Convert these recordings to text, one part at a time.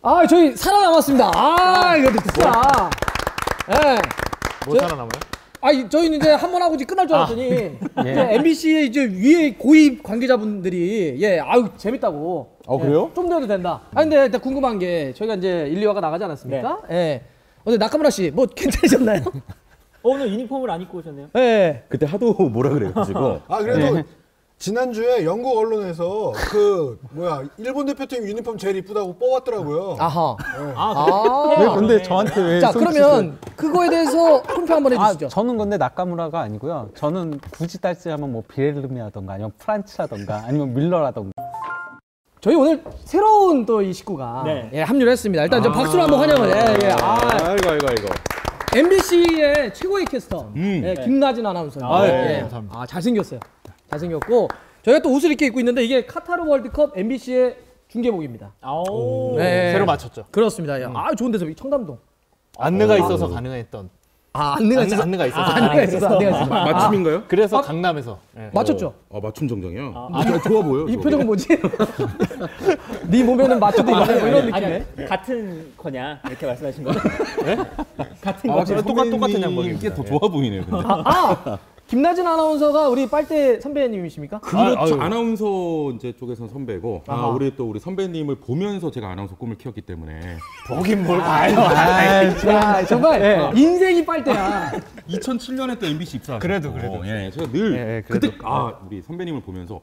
아, 저희 살아남았습니다. 아, 이거 진짜. 예. 뭐 살아남아요? 아, 저희는 이제 한 번 하고 이제 끝날 줄 알았더니 예. MBC의 이제 위에 고위 관계자분들이 아유 재밌다고. 그래요? 좀 더 해도 된다. 아 근데 일단 궁금한 게 저희가 이제 1, 2화가 나가지 않았습니까? 네. 예. 근데 나카무라 씨 뭐 괜찮으셨나요? 오늘 유니폼을 안 입고 오셨네요? 네. 그때 하도 뭐라 그래가지고. 그래도 지난주에 영국 언론에서 일본 대표팀 유니폼 제일 이쁘다고 뽑았더라고요. 아하. 왜 근데 저한테 왜? 자, 그러면 그거에 대해서 품평 한번 해주시죠. 저는 근데 나카무라가 아니고요. 저는 굳이 따지자면 뭐 비엘름이라던가 아니면 프란츠라던가 아니면 밀러라던가. 저희 오늘 새로운 또 이 식구가 합류를 했습니다. 일단 좀 박수로 한번 환영을. 아이고. MBC의 최고의 캐스터 김나진 아나운서. 감사합니다. 잘생겼어요. 잘생겼고 저희가 또 옷을 이렇게 입고 있는데 이게 카타르 월드컵 MBC의 중계복입니다. 새로 맞췄죠. 그렇습니다. 좋은 데서 청담동. 안내가 있어서 가능했던. 안내가 있어서. 안내가 있어서. 맞춤인가요? 그래서 강남에서 맞췄죠? 맞춤 정장이요? 좋아 보여. 이 표정은 뭐지? 네 몸에는 맞춰도 있네. 이런 느낌에. 같은 거냐 이렇게 말씀하신 거예요? 네? 같은 거. 똑같은 양복이 이게 더 좋아 보이네요. 근데. 김나진 아나운서가 우리 빨대 선배님이십니까? 그렇죠. 아나운서 이제 쪽에서는 선배고, 우리 선배님을 보면서 제가 아나운서 꿈을 키웠기 때문에. 보긴 뭘 봐요. 정말 인생이 빨대야. 2007년에 또 MBC 입사. 그래도. 제가 늘 그때 우리 선배님을 보면서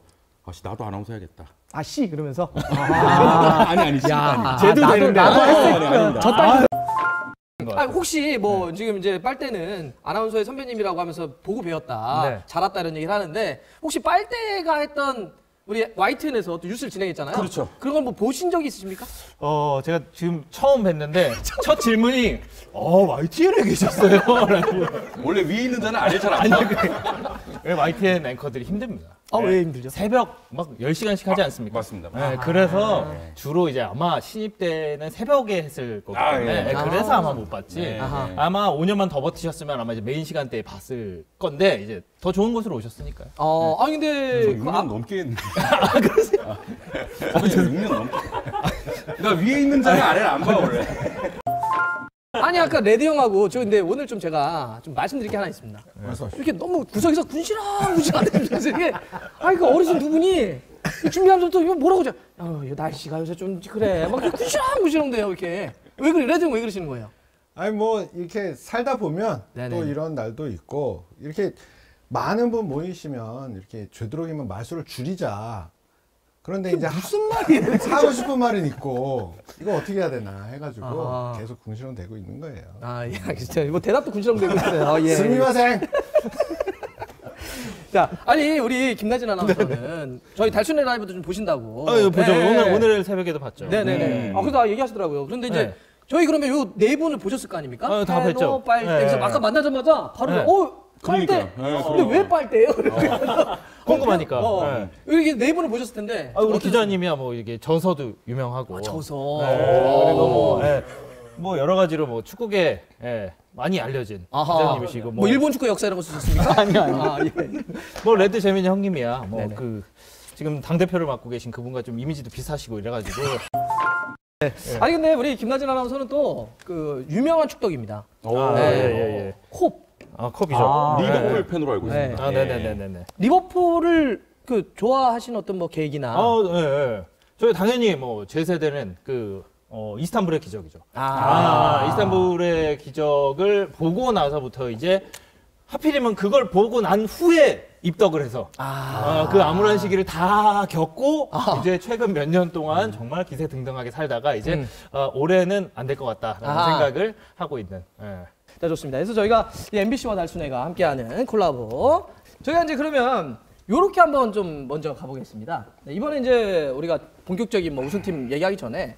나도 아나운서 해야겠다. 씨 그러면서. 아니. 쟤도 되는데. 나도 했을 저 딸. 혹시 지금 이제 빨대는 아나운서의 선배님이라고 하면서 보고 배웠다, 잘했다 이런 얘기를 하는데 혹시 빨대가 했던 우리 YTN에서 또 뉴스를 진행했잖아요. 그렇죠. 그런 걸 보신 적이 있으십니까? 제가 지금 처음 뵀는데 첫 질문이 YTN에 계셨어요? 원래 위에 있는 자는 아래 잘안 봐. 왜 YTN 앵커들이 힘듭니다. 왜 힘들죠? 새벽 막 10시간씩 하지 않습니까? 맞습니다. 그래서 주로 이제 아마 신입 때는 새벽에 했을 거기 때문에 그래서 아마 못 봤지. 아마 5년만 더 버티셨으면 아마 이제 메인 시간대에 봤을 건데 이제 더 좋은 곳으로 오셨으니까요. 근데 6년 넘게 했는데. 그러세요? 6년 넘게. 그러니까 위에 있는 자는 아래를 안 봐 원래. 아까 레드 형하고 근데 오늘 좀 제가 좀 말씀드릴 게 하나 있습니다. 이렇게 너무 구석에서 군시렁군시렁 이게 그 어르신 두 분이 준비하면서부터 이거 뭐라고 이거 날씨가 요새 좀 그래 막 군시렁군시렁 돼요 이렇게. 왜 그래? 레드 형 왜 그러시는 거예요? 이렇게 살다 보면 또 이런 날도 있고 이렇게 많은 분 모이시면 이렇게 되도록이면 말수를 줄이자. 그런데 이제 무슨 말이에요? 하고 싶은 말은 있고 이거 어떻게 해야 되나 해가지고 계속 궁시렁 되고 있는 거예요. 진짜 대답도 군시렁 되고 있어요. 스미마생. 자, 우리 김나진 아나운서는 저희 달순의 라이브도 좀 보신다고. 보죠. 오늘 새벽에도 봤죠. 네네네. 그래서 얘기하시더라고요. 그런데 이제 저희 그러면 요 네 분을 보셨을 거 아닙니까? 다 뵀죠. 빨대. 그래서 아까 만나자마자 바로 빨대. 근데 왜 빨대예요? 궁금하니까. 이렇게 네 분을 보셨을 텐데. 우리 기자님이야 이게 저서도 유명하고. 저서. 그리고 여러 가지로 축구계 많이 알려진 기자님이시고. 일본 축구 역사 이런 거 쓰셨습니까? 아니요. 레드 재민이 형님이야. 지금 당 대표를 맡고 계신 그분과 좀 이미지도 비슷하시고 이래가지고. 근데 우리 김나진 아나운서는 또 유명한 축덕입니다. 콥. 컵이죠. 리버풀 팬으로 알고 있습니다. 네네네네. 리버풀을 좋아하시는 어떤 계기나. 저희 당연히 제 세대는 이스탄불의 기적이죠. 이스탄불의 기적을 보고 나서부터 이제 하필이면 그걸 보고 난 후에 입덕을 해서 그 암울한 시기를 다 겪고 이제 최근 몇 년 동안 정말 기세등등하게 살다가 이제 올해는 안 될 것 같다라는 생각을 하고 있는. 자, 좋습니다. 그래서 저희가 MBC와 달순애가 함께하는 콜라보. 저희가 이제 그러면 요렇게 한번 좀 먼저 가보겠습니다. 이번에 이제 우리가 본격적인 우승팀 얘기하기 전에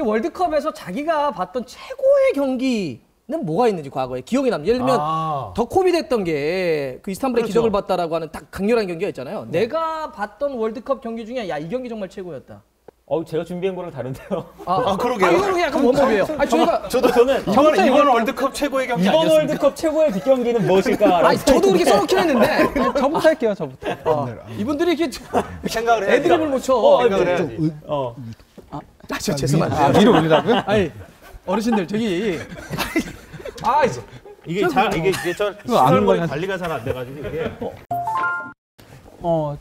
월드컵에서 자기가 봤던 최고의 경기는 뭐가 있는지 과거에 기억에 남는. 예를 들면 더 컵이 됐던 게 이스탄불의 기적을 봤다라고 하는 딱 강렬한 경기가 있잖아요. 내가 봤던 월드컵 경기 중에 이 경기 정말 최고였다. 제가 준비한 거랑 다른데요. 그러게요. 이거는 약간 원법이에요. 저는 이번 월드컵 최고의 경기 이번 월드컵 최고의 뒷경기는 무엇일까? 저도 그렇게 써놓긴 했는데 저부터 할게요. 저부터. 이분들이 이렇게 생각을 애드립을 못 쳐. 생각을 해야지. 저 죄송한데요. 위로 올리라고요? 아니 어르신들 저기 이제 이게 저 그거 안 시설물이 올라가- 관리가 잘 안 돼가지고 이게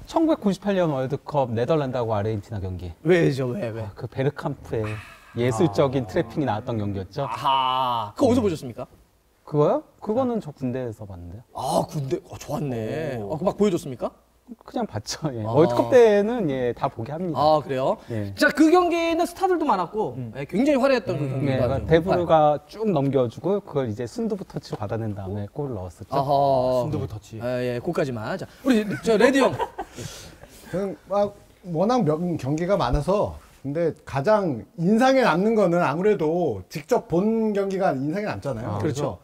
1998년 월드컵 네덜란드하고 아르헨티나 경기. 왜죠 왜? 그 베르캄프의 예술적인 트래핑이 나왔던 경기였죠. 아하. 그거 어디서 보셨습니까? 그거요? 그거는 저 군대에서 봤는데요. 아 군대 좋았네. 그거 막 보여줬습니까? 그냥 봤죠. 예. 월드컵 때는 예, 다 보게 합니다. 아 그래요? 예. 자 그 경기는 스타들도 많았고 예, 굉장히 화려했던 그 예, 경기가 그러니까 데브루가 쭉 넘겨주고 그걸 이제 순두부 터치로 받아낸 다음에 골을 넣었었죠. 아하. 순두부 터치. 예, 그까지만. 자 우리 저 레디 형. 저는 막 워낙 경기가 많아서 근데 가장 인상에 남는 거는 아무래도 직접 본 경기가 인상에 남잖아요. 그렇죠.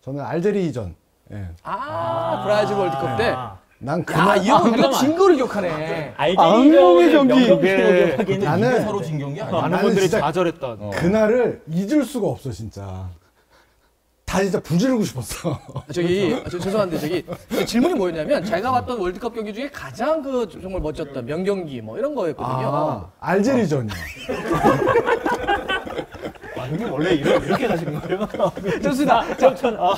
저는 알제리전. 예. 브라질 월드컵 때. 난 야, 그날 이 형은 이거 진 거를 기억하네. 악몽의 경기. 그게 나는 서로 진 경기 아니야? 많은 나는 분들이 진짜 좌절했던. 그날을 잊을 수가 없어 진짜. 다 진짜 부지르고 싶었어. 죄송한데 저기 질문이 뭐였냐면 제가 봤던 월드컵 경기 중에 가장 그 정말 멋졌던 명경기 뭐 이런 거였거든요. 알제리전이요. 형님 원래 이렇게 가시는 거예요? 좋습니다.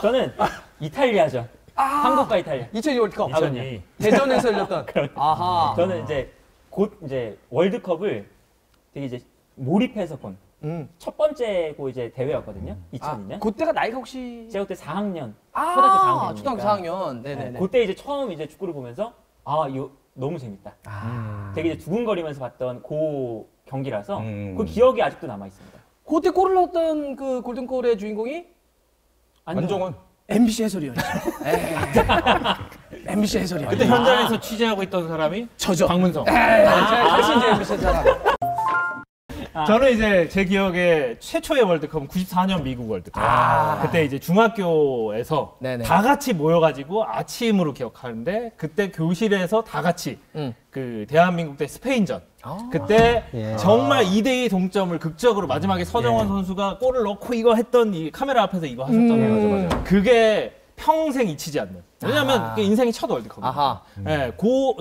저는 이탈리아전. 한국과 이탈리아. 2002 월드컵. 이천이. 대전에서 열렸던. 아하. 저는 이제 곧 이제 월드컵을 되게 이제 몰입해서 본 첫 번째고 이제 대회였거든요. 2002년. 그때가 나이가 혹시 제가 그때 4학년, 초등학교 4학년. 초등학교 4학년. 네네네. 그때 이제 처음 이제 축구를 보면서 이거 너무 재밌다. 되게 이제 두근거리면서 봤던 그 경기라서 그 기억이 아직도 남아 있습니다. 그때 골을 넣었던 그 골든골의 주인공이 안정환. MBC 해설위원이죠. MBC 해설위원. 그때 현장에서 취재하고 있던 사람이 저죠. 박문성. 제가 다시 이제 MBC 사람. 저는 이제 제 기억에 최초의 월드컵은 94년 미국 월드컵. 그때 이제 중학교에서 네네. 다 같이 모여가지고 아침으로 기억하는데 그때 교실에서 다 같이 그 대한민국 대 스페인전. 그때 예. 정말 2대2 동점을 극적으로 마지막에 서정원 선수가 골을 넣고 이거 했던 이 카메라 앞에서 이거 하셨잖아요. 그게 평생 잊히지 않는. 왜냐하면 그게 인생의 첫 월드컵이에요. 아하. 예,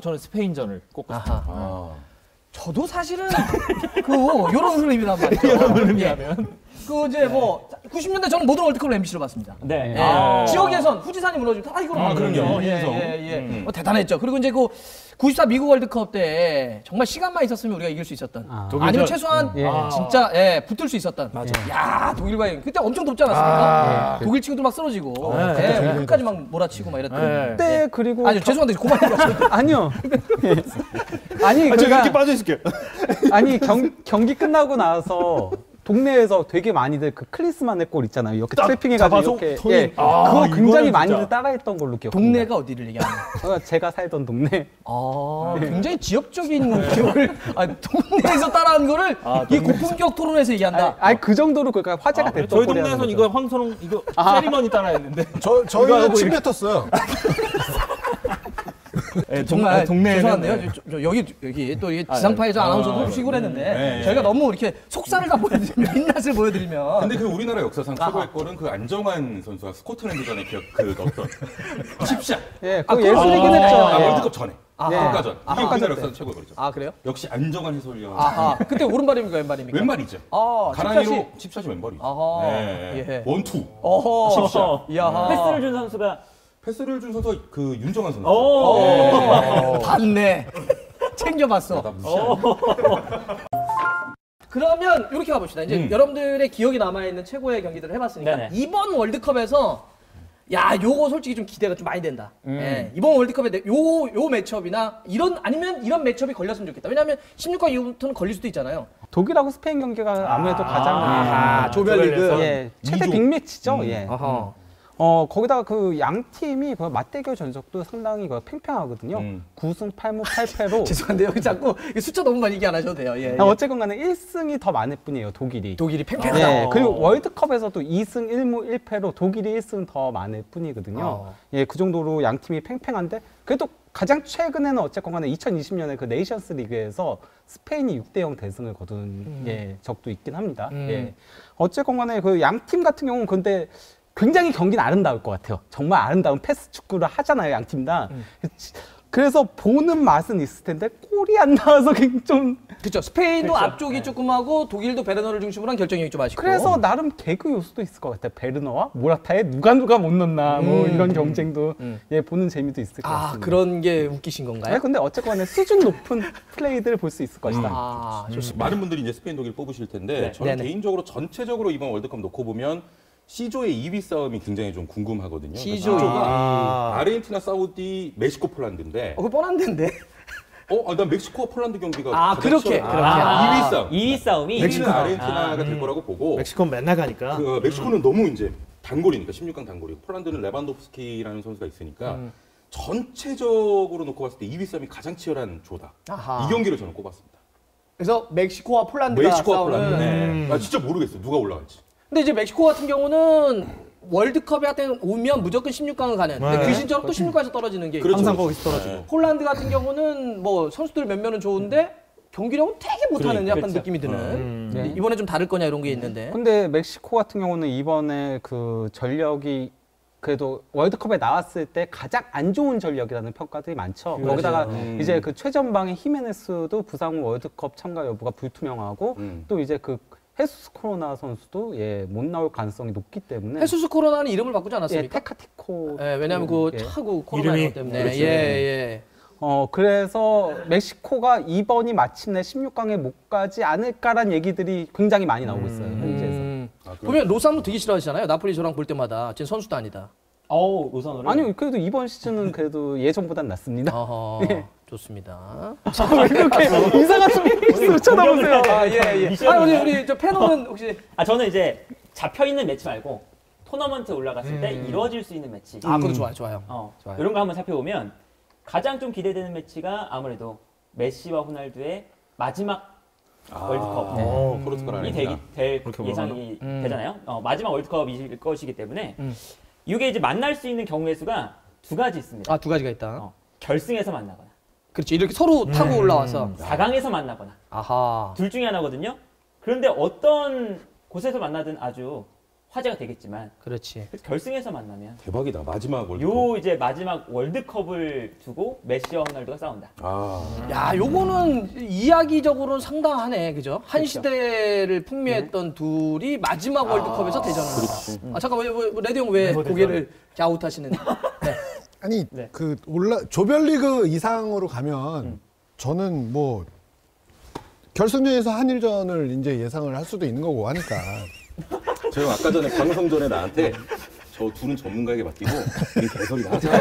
저는 스페인전을 꼽았습니다. 저도 사실은 요런 흐름이란 말이죠. 이런 흐름이라면. 그 이제 뭐 90년대 저는 모든 월드컵을 MBC로 봤습니다. 네. 지역에선 후지산이 무너지고 다 이거 그럼요. 예. 대단했죠. 그리고 이제 그 94 미국 월드컵 때 정말 시간만 있었으면 우리가 이길 수 있었던. 아니면 최소한 진짜 붙을 수 있었던. 맞아. 야 독일과 그때 엄청 덥지 않았습니까? 독일 친구들 막 쓰러지고 끝까지 막 몰아치고 막 이랬던. 그때 그리고 아니 죄송한데 그만해요. 아니요. 아니 제가 그러니까 이렇게 빠져 있을게요. 아니 경기 끝나고 나서 동네에서 되게 많이들 그 클리스만의 골 있잖아요. 이렇게 트래핑해가지고 잡아서 이렇게 손이- 그거 굉장히 이거는 많이들 진짜. 따라했던 걸로 기억합니다. 동네가 어디를 얘기하는 거예요? 제가 살던 동네. 굉장히 지역적인 기억을 동네에서 따라한 거를 이 고품격 토론에서 얘기한다. 아니 그 정도로 그러니까 화제가 됐던 저희 골이라는 동네에선 거죠. 이거 황선홍 이거 세리머니 따라했는데 저희는 침 뱉었어요. 정말 동네에는 죄송한데요. 여기 또 이게 지상파에서 아나운서도 쉬고 그랬는데 저희가 너무 이렇게 속살을 다 보여드리면 민낯을 보여드리면 근데 그 우리나라 역사상 최고의 골은 그 안정환 선수가 스코틀랜드전에 넣었던 10샷. 예, 그거 예술이긴 했죠. 월드컵 전에. 예. 국가전. 이게 우리나라 역사상 최고의 골이죠. 그래요? 역시 안정환 해설위원. 그때 오른발입니까 왼발입니까? 왼발이죠. 가랑이로 칩샷이 왼발이죠. 아하. 네. 원투. 어허. 칩샷. 이야. 패스를 준 선수가 패스를 준 선수 그 윤정환 선수. 봤네. 챙겨봤어. 나 무시하네. 그러면 이렇게 가봅시다. 이제 여러분들의 기억에 남아있는 최고의 경기들을 해봤으니까 네네. 이번 월드컵에서 요거 솔직히 좀 기대가 좀 많이 된다. 예, 이번 월드컵에 요 매치업이나 이런 매치업이 걸렸으면 좋겠다. 왜냐하면 16강 이후부터는 걸릴 수도 있잖아요. 독일하고 스페인 경기가 아무래도 가장 조별리그. 예, 최대 빅매치죠. 예. 아하. 거기다가 그 양 팀이 그 맞대결 전적도 상당히 팽팽하거든요. 9승 8무 8패로. 죄송한데 여기 자꾸 숫자 너무 많이 얘기 안 하셔도 돼요. 예. 어쨌건 간에 1승이 더 많을 뿐이에요, 독일이. 독일이 팽팽하다. 예, 그리고 월드컵에서도 2승 1무 1패로 독일이 1승 더 많을 뿐이거든요. 예, 그 정도로 양 팀이 팽팽한데 그래도 가장 최근에는 어쨌건 간에 2020년에 그 네이션스 리그에서 스페인이 6대0 대승을 거둔 적도 있긴 합니다. 예. 어쨌건 간에 그 양 팀 같은 경우는 근데 굉장히 경기는 아름다울 것 같아요. 정말 아름다운 패스 축구를 하잖아요, 양 팀 다. 그래서 보는 맛은 있을 텐데 골이 안 나와서 좀 그렇죠. 스페인도 그렇죠. 앞쪽이 조금 하고 독일도 베르너를 중심으로 한 결정력이 좀 아쉽고. 그래서 나름 개그 요소도 있을 것 같아요. 베르너와 모라타에 누가 못 넣나 뭐 이런 경쟁도 예, 보는 재미도 있을 것 같습니다. 그런 게 웃기신 건가요? 네, 근데 어쨌거나 수준 높은 플레이들을 볼 수 있을 것이다. 좋습니다. 많은 분들이 이제 스페인 독일 뽑으실 텐데 네. 저는 네네. 개인적으로 전체적으로 이번 월드컵 놓고 보면 C조의 2위 싸움이 굉장히 좀 궁금하거든요. C조 C조가 아르헨티나, 사우디, 멕시코, 폴란드인데 그거 뻔한 데인데. 난 멕시코와 폴란드 경기가 아, 가장 그렇게, 치열해요. 그렇게. 2위 싸움. 2위 싸움이 2위는 아르헨티나가 될 거라고 보고 멕시코는 맨날 가니까. 멕시코는 너무 이제 단골이니까 16강 단골이고 폴란드는 레반도프스키라는 선수가 있으니까 전체적으로 놓고 봤을 때 2위 싸움이 가장 치열한 조다. 아하. 이 경기를 저는 꼽았습니다. 그래서 멕시코와 폴란드가 멕시코와 싸우는. 폴란드. 네. 나 진짜 모르겠어요. 누가 올라갈지. 근데 이제 멕시코 같은 경우는 월드컵에 하여튼 오면 무조건 16강을 가는. 근데 네. 귀신처럼 또 16강에서 떨어지는 게 그렇죠. 항상 거기서 떨어지고. 폴란드 같은 경우는 뭐 선수들 몇몇은 좋은데 경기력은 되게 못하는 약간 그렇죠. 느낌이 드는. 네. 이번에 좀 다를 거냐 이런 게 있는데. 근데 멕시코 같은 경우는 이번에 그 전력이 그래도 월드컵에 나왔을 때 가장 안 좋은 전력이라는 평가들이 많죠. 거기다가 이제 그 최전방의 히메네스도 부상 후 월드컵 참가 여부가 불투명하고 또 이제 그 헤수스 코로나 선수도 예, 못 나올 가능성이 높기 때문에 헤수스 코로나는 이름을 바꾸지 예, 않았습니까? 테카티코 왜냐하면 그 예. 차고 코로나 이름이? 때문에. 그렇죠. 예. 그래서 멕시코가 이번이 마침내 16강에 못 가지 않을까란 얘기들이 굉장히 많이 나오고 있어요. 현지에서. 보면 로산도 되게 싫어하시잖아요. 나폴리 저랑 볼 때마다. 쟤 선수도 아니다. 로산으로. 아니요, 그래도 이번 시즌은 그래도 예전보단 낫습니다. 어허, 예. 좋습니다. 왜 이렇게 이상한 소리 쳐다보세요? 우리 저 패널은 혹시 저는 이제 잡혀 있는 매치 말고 토너먼트 올라갔을 때 이루어질 수 있는 매치. 그것도 좋아요. 좋아요. 이런 거 한번 살펴보면 가장 좀 기대되는 매치가 아무래도 메시와 호날두의 마지막 월드컵. 포르투갈 이 아닙니다. 될 그렇게 예상이 되잖아요. 마지막 월드컵일 것이기 때문에 이게 이제 만날 수 있는 경우의 수가 두 가지 있습니다. 두 가지가 있다. 결승에서 만나거나 그렇죠. 이렇게 서로 타고 올라와서. 4강에서 만나거나 아하. 둘 중에 하나거든요. 그런데 어떤 곳에서 만나든 아주 화제가 되겠지만 그렇지. 결승에서 만나면 대박이다. 마지막 월드컵. 요 이제 마지막 월드컵을 두고 메시와 호날두가 싸운다. 야, 요거는 이야기적으로는 상당하네. 그죠? 한 시대를 풍미했던 둘이 마지막 월드컵에서 대전을 한다. 잠깐만, 레드 형 왜 고개를 갸웃하시는데? 네. 아니 네. 그 조별리그 이상으로 가면 저는 뭐 결승전에서 한일전을 이제 예상을 할 수도 있는 거고 하니까. 제가 아까 전에 방송 전에 나한테 저 둘은 전문가에게 맡기고 우리 개설이나 하자.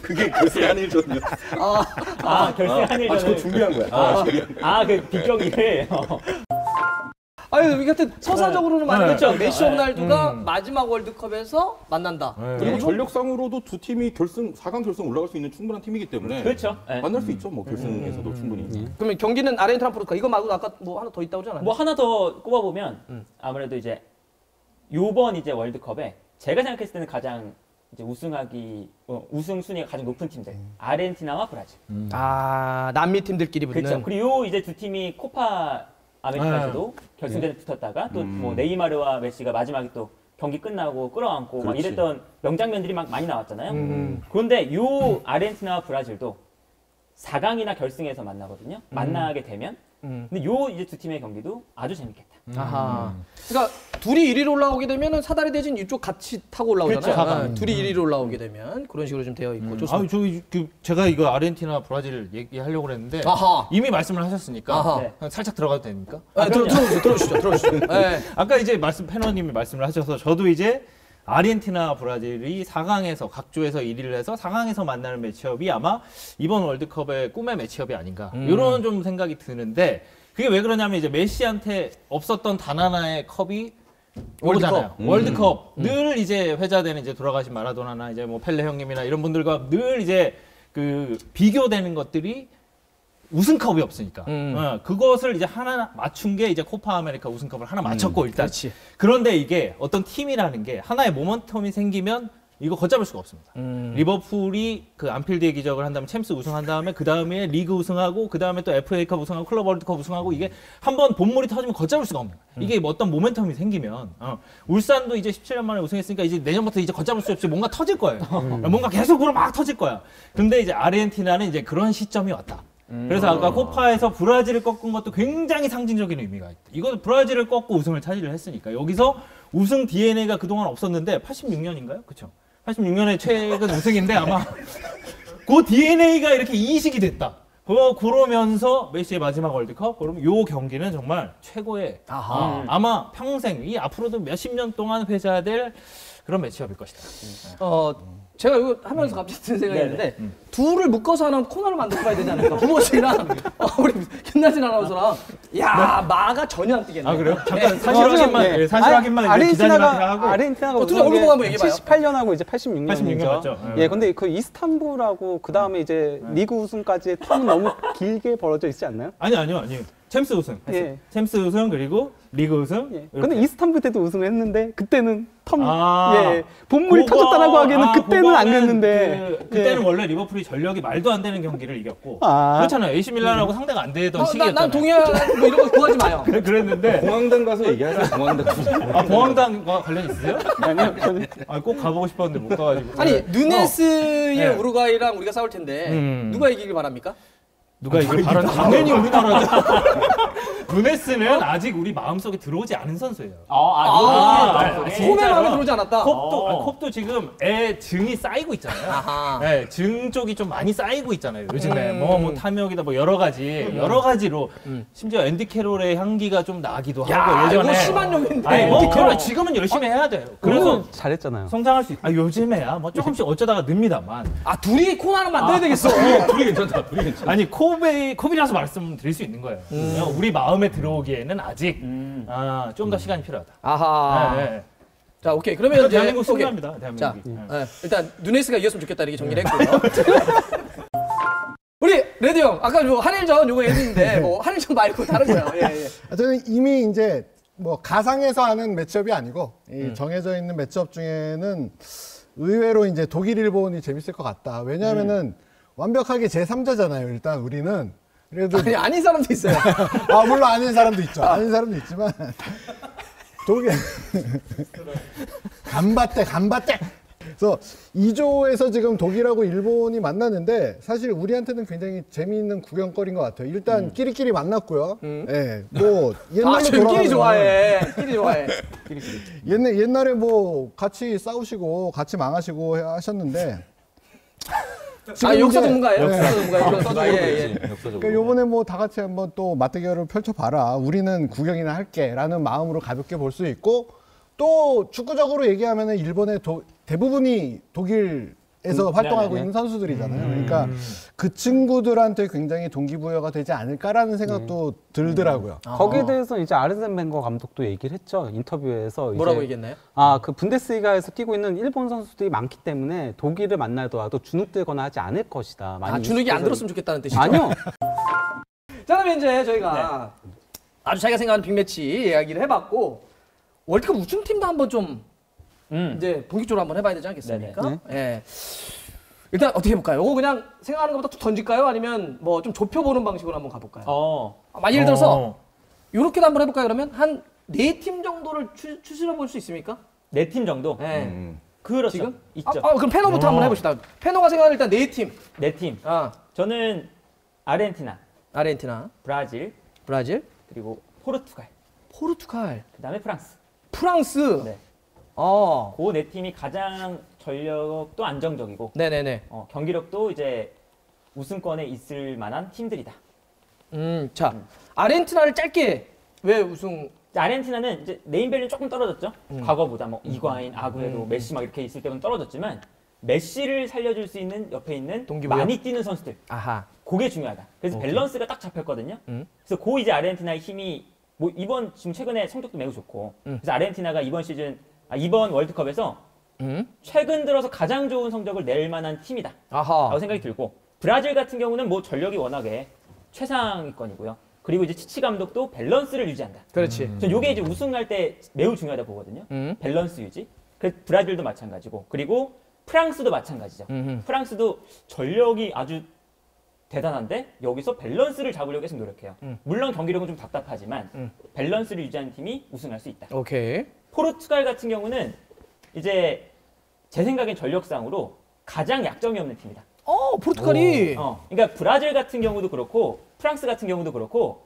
그게 결승 한일전이요. 결승 한일전을. 저 준비한 거야. 그 비경기를. 아니, 하여튼 서사적으로는 말이죠. 네. 메시 호날두가 마지막 월드컵에서 만난다. 그리고 전력상으로도 두 팀이 4강 결승 올라갈 수 있는 충분한 팀이기 때문에 그렇죠. 네. 만날 수 있죠. 뭐 결승에서도 충분히. 그러면 경기는 아르헨티나 포르투갈. 이거 말고 아까 뭐 하나 더 있다고 하지 않았나요? 뭐 하나 더 꼽아보면 아무래도 이제 요번 이제 월드컵에 제가 생각했을 때는 가장 이제 우승 순위가 가장 높은 팀들 아르헨티나와 브라질. 남미 팀들끼리 붙는. 그렇죠. 그리고 요 이제 두 팀이 코파 아메리카에서도 결승전에 붙었다가 또 뭐 네이마르와 메시가 마지막에 또 경기 끝나고 끌어안고 막 그렇지. 이랬던 명장면들이 막 많이 나왔잖아요. 그런데 요 아르헨티나와 브라질도 4강이나 결승에서 만나거든요. 만나게 되면. 근데 요 이제 두 팀의 경기도 아주 재밌겠다. 아하. 그러니까 둘이 1위로 올라오게 되면은 사다리 대신 이쪽 같이 타고 올라오잖아요. 둘이 1위로 올라오게 되면 그런 식으로 좀 되어 있고 좋습니다. 제가 이거 아르헨티나 브라질 얘기하려고 그랬는데 아하. 이미 말씀을 하셨으니까 아하. 네. 살짝 들어가도 됩니까? 들어주시죠. 네. 아까 이제 패너님이 말씀을 하셔서 저도 이제 아르헨티나 브라질이 4강에서 각조에서 1위를 해서 4강에서 만나는 매치업이 아마 이번 월드컵의 꿈의 매치업이 아닌가 이런 좀 생각이 드는데 그게 왜 그러냐면 이제 메시한테 없었던 단 하나의 컵이 월드컵. 월드컵. 늘 이제 회자되는 이제 돌아가신 마라도나나 이제 뭐 펠레 형님이나 이런 분들과 늘 이제 그 비교되는 것들이 우승컵이 없으니까. 그것을 이제 하나 맞춘 게 이제 코파 아메리카 우승컵을 하나 맞췄고 일단. 그렇지. 그런데 이게 어떤 팀이라는 게 하나의 모멘텀이 생기면 이거 걷잡을 수가 없습니다. 리버풀이 그 안필드의 기적을 한 다음에 챔스 우승한 다음에 그 다음에 리그 우승하고 그 다음에 또 FA컵 우승하고 클럽 월드컵 우승하고 이게 한번 본물이 터지면 걷잡을 수가 없는 거예요. 이게 뭐 어떤 모멘텀이 생기면 울산도 이제 17년 만에 우승했으니까 이제 내년부터 이제 걷잡을 수 없이 뭔가 터질 거예요. 뭔가 계속으로 막 터질 거야. 근데 이제 아르헨티나는 이제 그런 시점이 왔다. 그래서 아까 코파에서 브라질을 꺾은 것도 굉장히 상징적인 의미가 있다. 이거 브라질을 꺾고 우승을 차지를 했으니까 여기서 우승 DNA가 그동안 없었는데 86년인가요? 그렇죠. 86년에 최근 우승인데 아마 그 DNA가 이렇게 이식이 됐다. 그러면서 메시의 마지막 월드컵 그럼 요 경기는 정말 최고의 아마 평생 이 앞으로도 몇십 년 동안 회자될 그런 매치업일 것이다. 제가 이거 하면서 갑자기 든 생각이 있는데 둘을 묶어서 하는 코너를 만들어 봐야 되지 않을까? 부모 씨랑 우리 김나진 아나운서랑 야 마가 전혀 안 뜨겠네. 아 그래요? 잠깐 사실 확인만 사실 확인만 이제 기자님한테 하고 아르헨티나가 둘이 얼굴 보고 한번 얘기해봐요. 78년하고 이제 86년이죠. 86년 맞죠? 예, 근데 그 이스탄불하고 그 다음에 이제 리그 우승까지의 텀은 너무 길게 벌어져 있지 않나요? 아니요. 챔스 우승. 예. 챔스 우승 그리고 리그 우승. 예. 이렇게. 근데 이스탄불 때도 우승을 했는데 그때는 아, 예, 본물이 터졌다라고 하기에는 그때는 안 됐는데 그때는 예. 원래 리버풀이 전력이 말도 안 되는 경기를 이겼고 아. 그렇잖아요. AC 밀란하고 상대가 안 되던 시기였잖아요. 난 동의하는 뭐 이런 거 구하지 마요. 그랬는데 공항당 가서 얘기하세요. 공항당. 아 봉황당과 관련 있으세요? 아니요, 저는 꼭 가보고 싶었는데 못 가가지고. 아니 누네스의 네. 우루과이랑 우리가 싸울 텐데 누가 이기길 바랍니까? 누가 이걸 바라는 당연히 우리나라죠. 누네스는 아직 우리 마음속에 들어오지 않은 선수예요. 홈에 마음에 들어오지 않았다. 컵도 지금 애 증이 쌓이고 있잖아요. 아하. 네, 증 쪽이 좀 많이 쌓이고 있잖아요. 요즘에 뭐 탐욕이다 뭐 여러 가지로 심지어 앤디 캐롤의 향기가 좀 나기도 하고 이거 예전에 심한 욕인데. 아니, 앤디 캐롤. 그러나 지금은 열심히 해야 돼요. 그래서 그래서 잘했잖아요. 성장할 수 있. 요즘에야 뭐 조금씩 어쩌다가 늡니다만. 둘이 코너 하나 만들어야 되겠어. 둘이 괜찮다. 아니 컵이라서 말씀드릴 수 있는 거예요. 우리 마음에 들어오기에는 아직 좀 더 시간이 필요하다. 아하. 네. 자, 오케이. 그러면 이제 대한민국 오케이. 승리합니다. 자, 대한민국이. 일단 누네스가 이겼으면 좋겠다 이렇게 정리를 했고요. 우리 레드 형, 아까 뭐 한일전 요거 얘기했는데 뭐 한일전 말고 다른 거요. 예. 저는 이미 이제 뭐 가상에서 하는 매치업이 아니고 이 정해져 있는 매치업 중에는 의외로 이제 독일 일본이 재밌을 것 같다. 왜냐하면은 완벽하게 제3자잖아요. 일단 우리는 그래도 아니 아닌 사람도 있어요. 물론 아닌 사람도 있죠. 아닌 사람도 있지만 독일 간바떼. 그래서 2조에서 지금 독일하고 일본이 만났는데 사실 우리한테는 굉장히 재미있는 구경거리인 것 같아요. 일단 끼리끼리 만났고요. 예, 뭐 옛날로 끼리 돌아가면 좋아해. 끼리 좋아해. 옛날에 뭐 같이 싸우시고 같이 망하시고 하셨는데 역사 전문가예요? 네. 역사 전문가예요. 역사적으로. 그러니까 요번에 뭐 다 같이 한번 또 맞대결을 펼쳐봐라. 우리는 구경이나 할게라는 마음으로 가볍게 볼 수 있고 또 축구적으로 얘기하면은 일본의 대부분이 독일에서 활동하고 있는 선수들이잖아요. 그러니까 그 친구들한테 굉장히 동기부여가 되지 않을까라는 생각도 들더라고요. 거기에 대해서 이제 아르센 벵거 감독도 얘기를 했죠. 인터뷰에서 뭐라고 이제 얘기했나요? 그 분데스리가에서 뛰고 있는 일본 선수들이 많기 때문에 독일을 만나더라도 주눅들거나 하지 않을 것이다. 많이 주눅이 안 익숙해서- 들었으면 좋겠다는 뜻이죠? 아니요. 자, 그러면 이제 저희가 아주 자기가 생각하는 빅매치 이야기를 해봤고 월드컵 우승팀도 한번 좀 이제 본격적으로 한번 해봐야 되지 않겠습니까? 예. 일단 어떻게 해볼까요? 이거 그냥 생각하는 것보다 쭉 던질까요? 아니면 뭐 좀 좁혀보는 방식으로 한번 가볼까요? 예를 들어서 이렇게도 한번 해볼까요? 그러면 한 4팀 정도를 추천해 볼 수 있습니까? 4팀 정도? 네. 그렇죠. 지금? 있죠. 그럼 페노부터 한번 해봅시다. 페노가 생각하는 일단 4팀. 4팀. 저는 아르헨티나, 아르헨티나, 브라질, 그리고 포르투갈, 그다음에 프랑스. 네. 그 4팀이 가장 전력도 안정적이고 네네네. 경기력도 이제 우승권에 있을 만한 팀들이다. 자, 아르헨티나를 짧게 왜 우승? 아르헨티나는 이제 네임밸류는 조금 떨어졌죠. 과거보다 뭐 이과인, 아구에로, 메시 막 이렇게 있을 때는 떨어졌지만 메시를 살려줄 수 있는 옆에 있는 동기부여? 많이 뛰는 선수들. 아하. 그게 중요하다. 그래서 밸런스가 딱 잡혔거든요. 그래서 이제 아르헨티나의 힘이 뭐 지금 최근에 성적도 매우 좋고. 그래서 아르헨티나가 이번 월드컵에서 최근 들어서 가장 좋은 성적을 낼 만한 팀이다. 라고 생각이 들고 브라질 같은 경우는 뭐 전력이 워낙에 최상위권이고요. 그리고 이제 치치 감독도 밸런스를 유지한다. 그렇지. 저는 이게 이제 우승할 때 매우 중요하다 보거든요. 밸런스 유지. 그래서 브라질도 마찬가지고. 그리고 프랑스도 마찬가지죠. 프랑스도 전력이 아주 대단한데 여기서 밸런스를 잡으려고 계속 노력해요. 물론 경기력은 좀 답답하지만 밸런스를 유지하는 팀이 우승할 수 있다. 오케이. 포르투갈 같은 경우는 이제 제 생각엔 전력상으로 가장 약점이 없는 팀이다. 포르투갈이. 그러니까 브라질 같은 경우도 그렇고 프랑스 같은 경우도 그렇고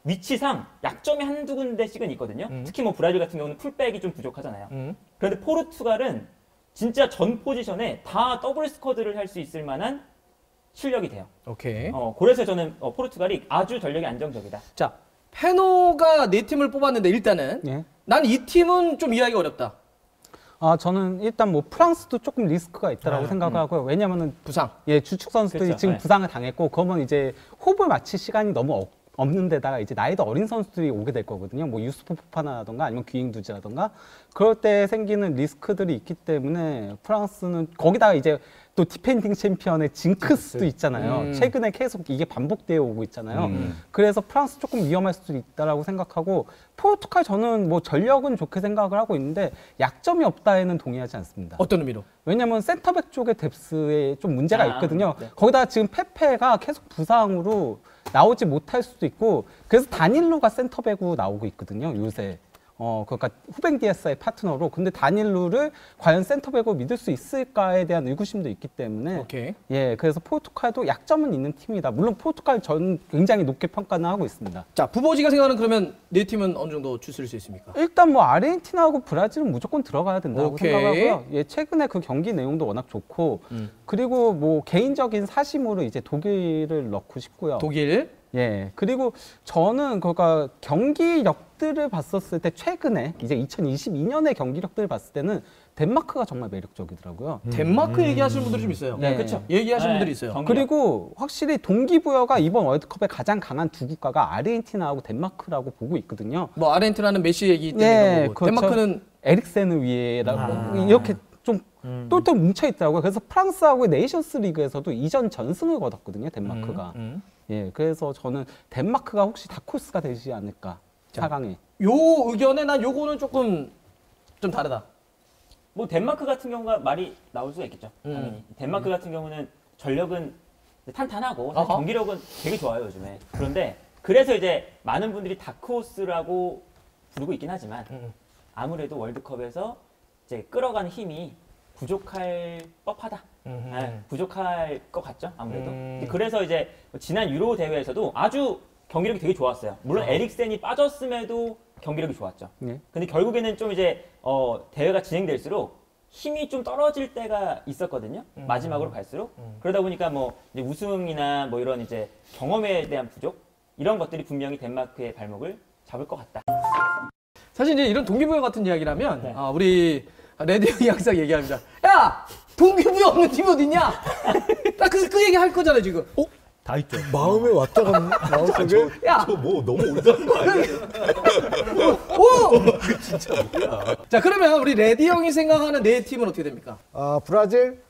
위치상 약점이 한두 군데씩은 있거든요. 특히 뭐 브라질 같은 경우는 풀백이 좀 부족하잖아요. 그런데 포르투갈은 진짜 전 포지션에 다 더블 스쿼드를 할 수 있을 만한 실력이 돼요. 오케이. 그래서 저는 포르투갈이 아주 전력이 안정적이다. 자, 페노가 네 팀을 뽑았는데 일단은 예. 난 이 팀은 좀 이해하기 어렵다. 저는 일단 뭐 프랑스도 조금 리스크가 있다라고 생각을 하고요. 왜냐면은 부상. 주축 선수들이 그렇죠. 지금 네. 부상을 당했고, 그러면 이제 호흡을 맞출 시간이 너무 없는 데다가 이제 나이도 어린 선수들이 오게 될 거거든요. 뭐 유스프 포파나라던가 아니면 귀잉두지라던가 그럴 때 생기는 리스크들이 있기 때문에 프랑스는 거기다가 이제 또 디펜딩 챔피언의 징크스도 있잖아요. 최근에 계속 이게 반복되어 오고 있잖아요. 그래서 프랑스 조금 위험할 수도 있다라고 생각하고, 포르투갈 저는 뭐 전력은 좋게 생각을 하고 있는데 약점이 없다에는 동의하지 않습니다. 어떤 의미로? 왜냐면 센터백 쪽의 뎁스에 좀 문제가 있거든요. 네. 거기다가 지금 페페가 계속 부상으로 나오지 못할 수도 있고, 그래서 다닐로가 센터백으로 나오고 있거든요, 요새. 그러니까 후벤 디아스의 파트너로. 근데 다닐로를 과연 센터백으로 믿을 수 있을까에 대한 의구심도 있기 때문에. 오케이. 예, 그래서 포르투갈도 약점은 있는 팀이다. 물론 포르투갈 전 굉장히 높게 평가는 하고 있습니다. 자, 부보지가 생각하는 그러면 네 팀은 어느 정도 주실 수 있습니까? 일단 뭐 아르헨티나하고 브라질은 무조건 들어가야 된다고 오케이. 생각하고요. 예, 최근에 그 경기 내용도 워낙 좋고, 그리고 뭐 개인적인 사심으로 이제 독일을 넣고 싶고요. 독일. 예, 그리고 저는 그러니까 경기력들을 봤었을 때 최근에 이제 2022년의 경기력들을 봤을 때는 덴마크가 정말 매력적이더라고요. 덴마크 얘기하시는 분들이 좀 있어요. 네. 그렇죠. 얘기하시는 네, 분들이 있어요. 경기력. 그리고 확실히 동기부여가 이번 월드컵에 가장 강한 두 국가가 아르헨티나하고 덴마크라고 보고 있거든요. 뭐 아르헨티나는 메시 얘기 때문에 예, 그런 거고. 그렇죠. 덴마크는 에릭센을 위해라고 이렇게 좀 똘똘 뭉쳐 있더라고요. 그래서 프랑스하고 네이션스 리그에서도 이전 전승을 거뒀거든요, 덴마크가. 예, 그래서 저는 덴마크가 혹시 다크호스가 되지 않을까, 4강에. 요 의견에 난 요거는 조금 좀 다르다. 뭐 덴마크 같은 경우가 말이 나올 수가 있겠죠. 당연히. 덴마크 같은 경우는 전력은 탄탄하고 사실 어허. 경기력은 되게 좋아요, 요즘에. 그런데 그래서 이제 많은 분들이 다크호스라고 부르고 있긴 하지만 아무래도 월드컵에서 이제 끌어가는 힘이 부족할 법하다. 네, 부족할 것 같죠, 아무래도. 그래서 이제 지난 유로 대회에서도 아주 경기력이 되게 좋았어요. 물론 에릭센이 빠졌음에도 경기력이 좋았죠. 네. 근데 결국에는 좀 이제 대회가 진행될수록 힘이 좀 떨어질 때가 있었거든요. 마지막으로 갈수록. 그러다 보니까 뭐 이제 우승이나 뭐 이런 이제 경험에 대한 부족 이런 것들이 분명히 덴마크의 발목을 잡을 것 같다. 사실 이제 이런 동기부여 같은 이야기라면 네. 우리 레드 형이 항상 얘기합니다. 야! 동기부여 없는 팀 어딨냐? 딱 그 얘기 할 거잖아, 지금. 다 있죠. 마음에 왔다 갔나? 마음속에? 야! 뭐 너무 올드한 거 아니야? 오! 진짜 뭐야? 자, 그러면 우리 레드 형이 생각하는 네 팀은 어떻게 됩니까? 브라질,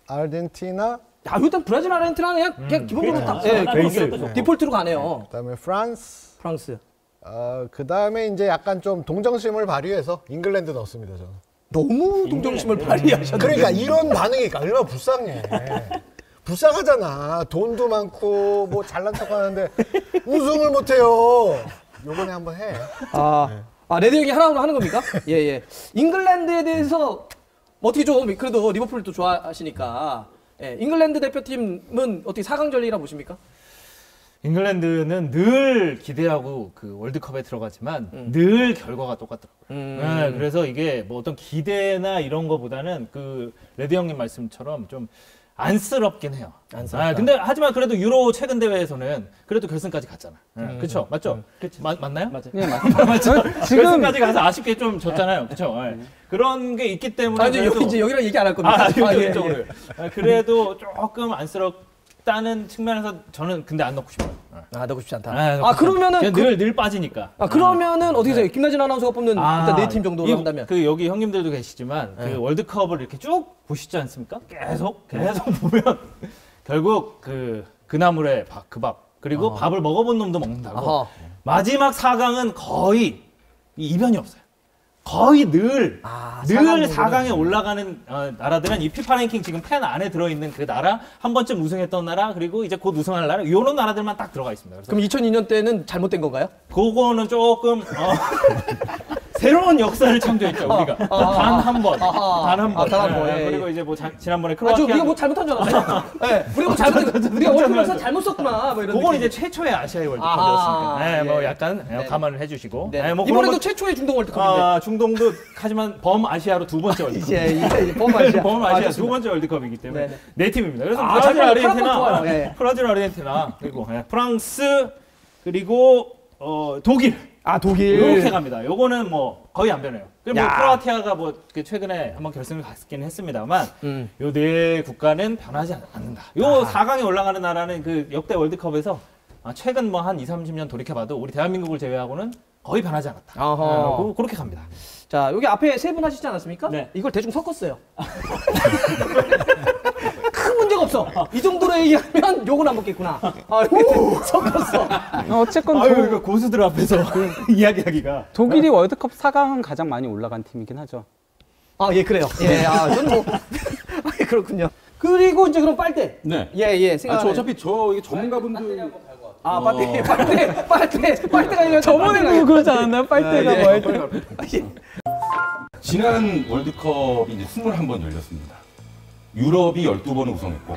아르헨티나, 야, 일단 브라질, 아르헨티나는 그냥 기본적으로 다 그렇죠. 예, 경기력도 좋고. 디폴트로 가네요. 그다음에 프랑스, 프랑스. 그다음에 이제 약간 좀 동정심을 발휘해서 잉글랜드 넣었습니다, 저는. 너무 동정심을 발휘하셨는데. 그러니까 이런 반응이 얼마나 불쌍해. 불쌍하잖아. 돈도 많고 뭐 잘난 척하는데 우승을 못해요. 요번에 한번 해. 레드 형이 하나로 하는 겁니까? 예, 예. 잉글랜드에 대해서 어떻게 좀 그래도 리버풀도 좋아하시니까 잉글랜드 대표팀은 어떻게 4강 전이라 보십니까? 잉글랜드는 늘 기대하고 그 월드컵에 들어가지만 늘 결과가 똑같더라고요. 네, 그래서 이게 뭐 어떤 기대나 이런 거보다는 그 레드 형님 말씀처럼 좀 안쓰럽긴 해요. 안쓰럽다. 근데 하지만 그래도 유로 최근 대회에서는 그래도 결승까지 갔잖아. 그렇죠, 맞죠? 맞나요? 맞아요. 네, 맞습니다. 맞죠? 지금 결승까지 가서 아쉽게 좀 졌잖아요. 그렇죠? 그런 게 있기 때문에 이제 그래도- 이제 여기랑 얘기 안 할 겁니다. 예, 이쪽으로. 예. 그래도 조금 안쓰럽다는 측면에서 저는 근데 안 넣고 싶어요. 넣고 싶지 않다. 넣고 싶어요. 그러면은 그냥 늘 빠지니까. 그러면은 어떻게 생각해요? 김나진 아나운서가 뽑는 일단 네 팀 정도로 한다면. 그 여기 형님들도 계시지만 그 월드컵을 이렇게 쭉 보시지 않습니까? 계속 보면 결국 그 나물에 그 밥 그리고 밥을 먹어본 놈도 먹는다고. 아하. 마지막 4강은 거의 이변이 없어요. 거의 늘 사강 4강에 올라가는 나라들은 이 피파 랭킹 지금 10 안에 들어있는 그 나라, 한 번쯤 우승했던 나라, 그리고 이제 곧 우승할 나라, 이런 나라들만 딱 들어가 있습니다. 그래서 그럼 2002년 때는 잘못된 건가요? 그거는 조금 새로운 역사를 창조했죠 우리가. 단 한 번. 단 한 번. 단 한 번, 예, 그리고 이제 뭐 지난번에 저 크로아티아. 우리가 뭐 잘못한 줄 알았어요. 네, 우리가 뭐 잘못한, 우리가 월드컵에서 잘못 썼구나. 뭐 이런. 그건 느낌. 이제 최초의 아시아의 아하, 월드컵이었으니까. 네, 뭐 예. 약간 네. 감안을 해주시고. 네. 네, 뭐 이번에도 그런 거- 최초의 중동 월드컵인데. 중동도 하지만 범 아시아로 두 번째 월드컵. 이제 범아시아. 범 아시아 두 좋습니다. 번째 월드컵이기 때문에 네. 네 팀입니다. 그래서 아, 브라질, 잠깐만, 아르헨티나, 좋아요. 예. 브라질, 아르헨티나 그리고 프랑스 그리고 독일. 독일. 이렇게 갑니다. 요거는 뭐 거의 안 변해요. 그리고 뭐 야. 크로아티아가 뭐 최근에 한번 결승을 갔긴 했습니다만 요 네 국가는 변하지 않는다. 요 4강에 올라가는 나라는 그 역대 월드컵에서 최근 뭐 한 20-30년 돌이켜봐도 우리 대한민국을 제외하고는 거의 변하지 않았다. 어허. 그렇게 갑니다. 자, 여기 앞에 세 분 하시지 않았습니까? 네. 이걸 대충 섞었어요. 큰 문제가 없어. 이 정도로 얘기하면 욕은 안 먹겠구나. 이렇게 섞었어. 어쨌건 그러니까 고수들 앞에서 이야기하기가 독일이 월드컵 4강은 가장 많이 올라간 팀이긴 하죠. 예, 그래요. 예, 저는 뭐. 예, 그렇군요. 그리고 이제 그럼 빨대. 네. 예, 저 생각나는. 어차피 이게 전문가분들 빨대가 이거 저번에도 그러지 않았나요? 빨대가 예. 뭐 할 때. 지난 월드컵이 이제 21번 열렸습니다. 유럽이 12번을 우승했고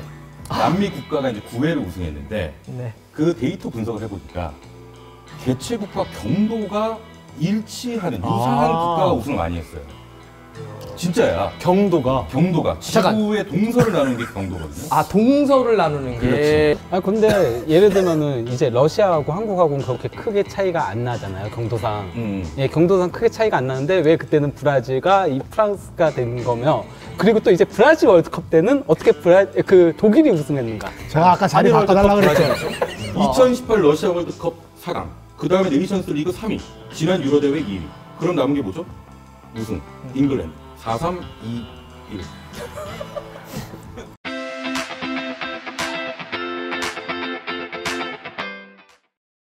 남미 국가가 이제 9회를 우승했는데 네. 그 데이터 분석을 해보니까 개최국과 경도가 일치하는 유사한 국가가 우승을 많이 했어요. 진짜야. 경도가 경도가 잠깐. 지구의 동서를 나누는 게 경도거든요. 동서를 나누는 게. 근데 예를 들면은 이제 러시아하고 한국하고는 그렇게 크게 차이가 안 나잖아요, 경도상. 예, 경도상 크게 차이가 안 나는데 왜 그때는 브라질과 이 프랑스가 된 거며, 그리고 또 이제 브라질 월드컵 때는 어떻게 독일이 우승했는가? 제가 아까 자리 바꿔달라고 그랬죠. 2018 러시아 월드컵 4강, 그 다음에 네이션스 리그 3위, 지난 유로 대회 2위. 그럼 남은 게 뭐죠? 우승, 잉글랜드. 4-3-2-1.